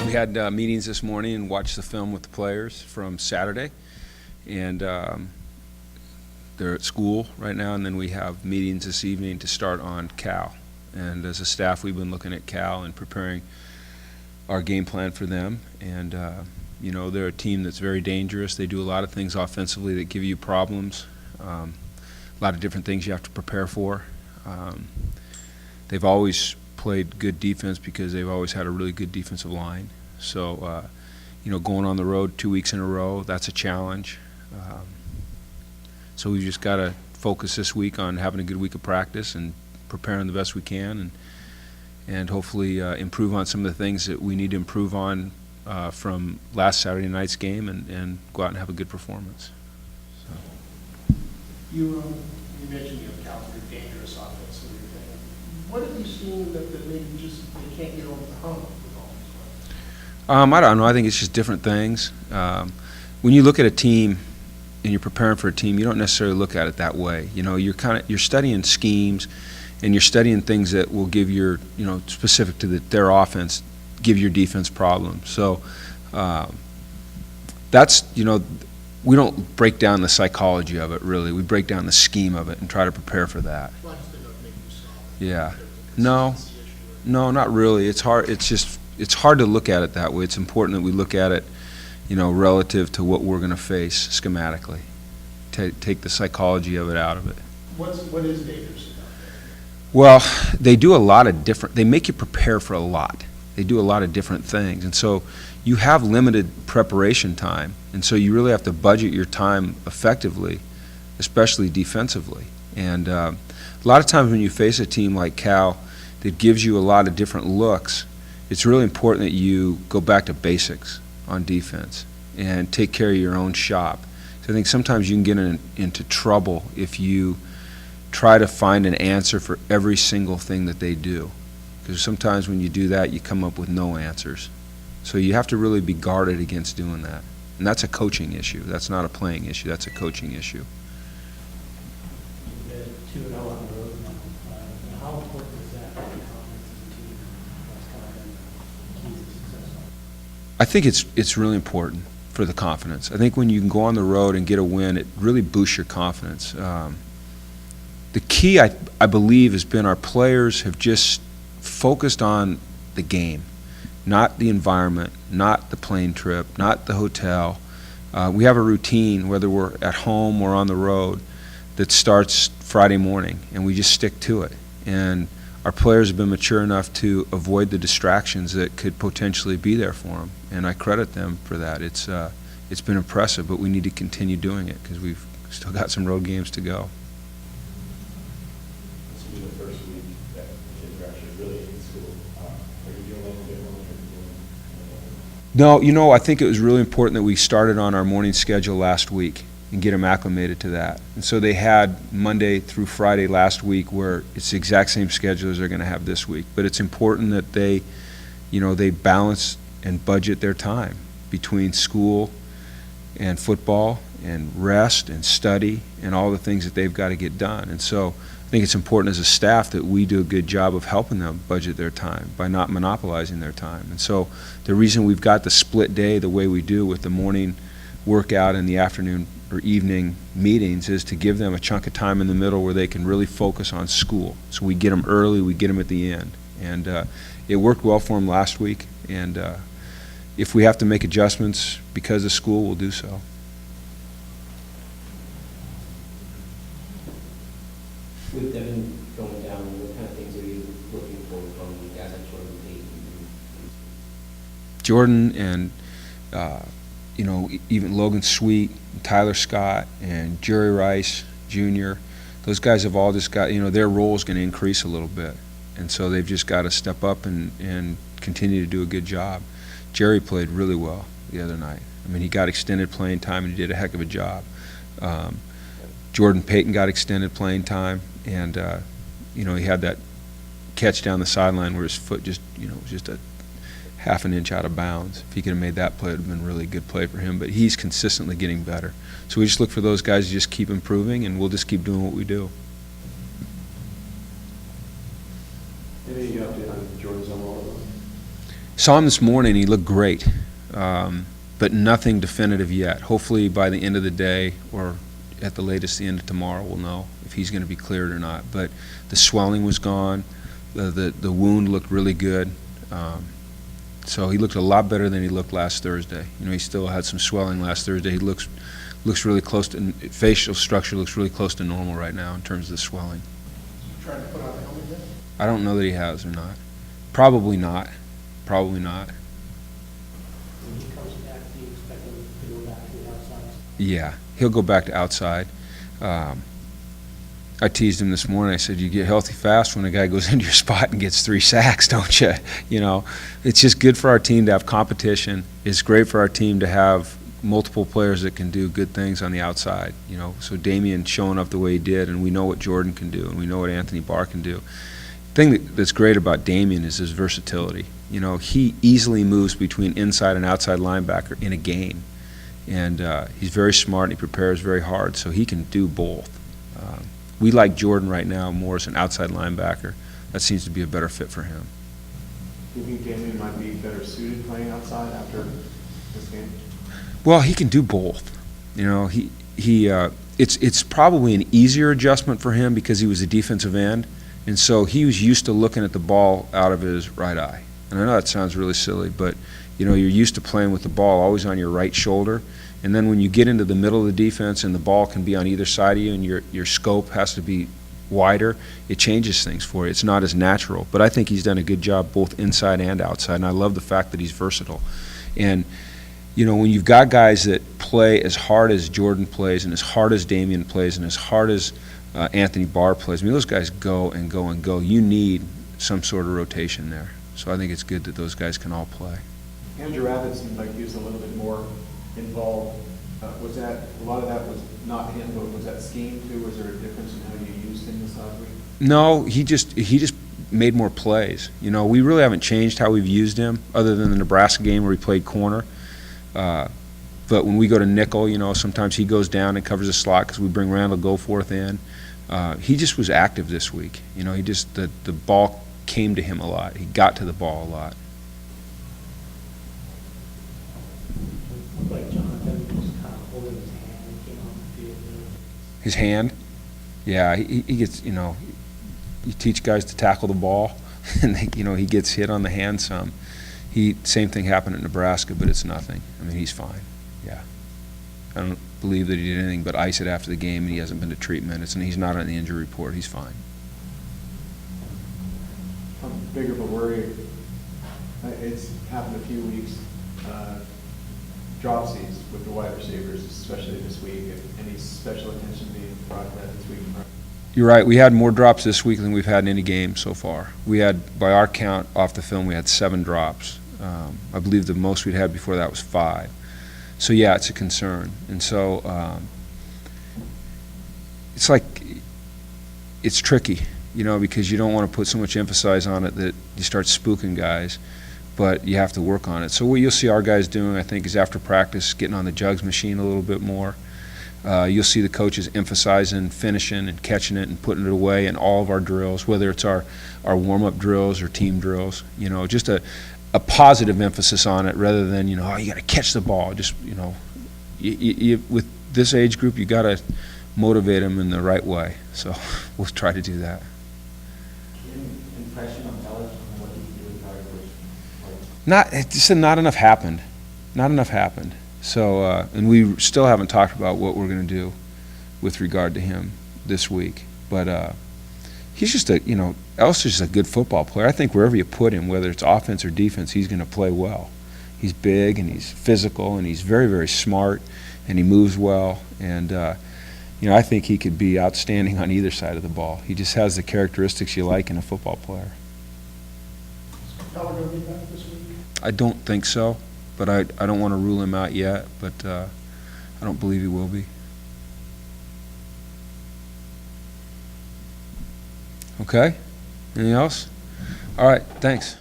We had meetings this morning and watched the film with the players from Saturday, and they're at school right now, and then we have meetings this evening to start on Cal. And as a staff, we've been looking at Cal and preparing our game plan for them. And you know, they're a team that's very dangerous. They do a lot of things offensively that give you problems. A lot of different things you have to prepare for. They've always played good defense because they've always had a really good defensive line. So, you know, going on the road 2 weeks in a row, that's a challenge. So we've just got to focus this week on having a good week of practice and preparing the best we can, and hopefully improve on some of the things that we need to improve on from last Saturday night's game, and go out and have a good performance. So. You mentioned Cal's very dangerous offense. What have you seen that maybe just they can't get over the hump with all these? I don't know. I think it's just different things. When you look at a team and you're preparing for a team, you don't necessarily look at it that way. You know, you're studying schemes, and you're studying things that will give your, you know, specific to their offense, give your defense problems. So that's, you know, we don't break down the psychology of it really. We break down the scheme of it and try to prepare for that. Yeah. No, not really. It's hard. It's hard to look at it that way. It's important that we look at it, you know, relative to what we're going to face schematically. Take the psychology of it out of it. What is dangerous about that? Well, they do a lot of different. They make you prepare for a lot. They do a lot of different things, and so you have limited preparation time, and so you really have to budget your time effectively, especially defensively. And a lot of times when you face a team like Cal that gives you a lot of different looks, it's really important that you go back to basics on defense and take care of your own shop. So I think sometimes you can get into trouble if you try to find an answer for every single thing that they do, because sometimes when you do that, you come up with no answers. So you have to really be guarded against doing that, and that's a coaching issue. That's not a playing issue. That's a coaching issue. 2-0 on the road now. How important is that for the confidence of the team? That's kind of been the keys to success. I think it's really important for the confidence. I think when you can go on the road and get a win, it really boosts your confidence. The key, I believe, has been our players have just focused on the game, not the environment, not the plane trip, not the hotel. We have a routine, whether we're at home or on the road, that starts Friday morning, and we just stick to it. And our players have been mature enough to avoid the distractions that could potentially be there for them, and I credit them for that. It's been impressive, but we need to continue doing it because we've still got some road games to go. This will be the first week that kids are actually really in school. Are you doing a little bit more? No, you know, I think it was really important that we started on our morning schedule last week and get them acclimated to that. And so they had Monday through Friday last week where it's the exact same schedule as they're going to have this week. But it's important that they, you know, they balance and budget their time between school and football and rest and study and all the things that they've got to get done. And so I think it's important as a staff that we do a good job of helping them budget their time by not monopolizing their time. And so the reason we've got the split day the way we do with the morning workout and the afternoon or evening meetings is to give them a chunk of time in the middle where they can really focus on school. So we get them early, we get them at the end. And it worked well for them last week, and if we have to make adjustments because of school, we'll do so. With Devin going down, what kind of things are you looking for from the guys like Jordan Payton? Jordan and you know, even Logan Sweet, and Tyler Scott, and Jerry Rice Jr., those guys have all just got, you know, their role is going to increase a little bit. And so they've just got to step up and continue to do a good job. Jerry played really well the other night. I mean, he got extended playing time and he did a heck of a job. Jordan Payton got extended playing time, and you know, he had that catch down the sideline where his foot just, you know, was just a half an inch out of bounds. If he could have made that play, it would have been a really good play for him. But he's consistently getting better. So we just look for those guys to just keep improving, and we'll just keep doing what we do. Any update on Jordan's overall? Saw him this morning, he looked great, but nothing definitive yet. Hopefully by the end of the day, or at the latest the end of tomorrow, we'll know if he's going to be cleared or not. But the swelling was gone, the wound looked really good, so he looked a lot better than he looked last Thursday. You know, he still had some swelling last Thursday. He looks really close to, facial structure looks really close to normal right now in terms of the swelling. Trying to put on a helmet yet? I don't know that he has or not. Probably not. Probably not. When he comes back, do you expect him to go back to the outside? Yeah, he'll go back to outside. I teased him this morning. I said, you get healthy fast when a guy goes into your spot and gets 3 sacks, don't you? You know, it's just good for our team to have competition. It's great for our team to have multiple players that can do good things on the outside. You know, so Damian showing up the way he did, and we know what Jordan can do, and we know what Anthony Barr can do. The thing that's great about Damian is his versatility. You know, he easily moves between inside and outside linebacker in a game. And he's very smart, and he prepares very hard, so he can do both. We like Jordan right now more as an outside linebacker. That seems to be a better fit for him. Do you think Damian might be better suited playing outside after this game? Well, he can do both. You know, it's probably an easier adjustment for him because he was a defensive end, and so he was used to looking at the ball out of his right eye. And I know that sounds really silly, but you know, you're used to playing with the ball always on your right shoulder, and then when you get into the middle of the defense and the ball can be on either side of you and your scope has to be wider, it changes things for you. It's not as natural. But I think he's done a good job both inside and outside, and I love the fact that he's versatile. And you know, when you've got guys that play as hard as Jordan plays and as hard as Damian plays and as hard as Anthony Barr plays, I mean, those guys go and go and go. You need some sort of rotation there. So I think it's good that those guys can all play. Andrew Abbott seemed like he was a little bit more involved. Was that, a lot of that was not him, but was that scheme too? Was there a difference in how you used him this last week? No, he just made more plays. You know, we really haven't changed how we've used him other than the Nebraska game where he played corner. But when we go to nickel, you know, sometimes he goes down and covers the slot because we bring Randall Goforth in. He just was active this week. You know, he just, the ball came to him a lot. He got to the ball a lot. Looked like Jonathan was kind of holding his hand when he came on the field there. His hand, yeah, he gets, you know, you teach guys to tackle the ball, and they, you know, he gets hit on the hand some. Same thing happened at Nebraska, but it's nothing. I mean, he's fine. Yeah, I don't believe that he did anything but ice it after the game, and he hasn't been to treatment. And he's not on the injury report. He's fine. How big of a worry? It's happened a few weeks. Dropsies with the wide receivers, especially this week. Any special attention being brought to that this week? You're right. We had more drops this week than we've had in any game so far. We had, by our count off the film, we had 7 drops. I believe the most we'd had before that was 5. So yeah, it's a concern. And so it's like, it's tricky, you know, because you don't want to put so much emphasis on it that you start spooking guys, but you have to work on it. So what you'll see our guys doing, I think, is after practice, getting on the jugs machine a little bit more. You'll see the coaches emphasizing finishing and catching it and putting it away in all of our drills, whether it's our warm-up drills or team drills. You know, just a positive emphasis on it rather than, you know, oh, you got to catch the ball. Just, you know, with this age group, you got to motivate them in the right way. So we'll try to do that. Impression on Belichick and what he did with Not enough happened. Not enough happened. So, and we still haven't talked about what we're going to do with regard to him this week. But he's just Ellis is just a good football player. I think wherever you put him, whether it's offense or defense, he's going to play well. He's big and he's physical and he's very, very smart and he moves well. And, I think he could be outstanding on either side of the ball. He just has the characteristics you like in a football player. Is Capella going to be back this week? I don't think so. But I don't want to rule him out yet, but I don't believe he will be. Okay? Anything else? All right, thanks.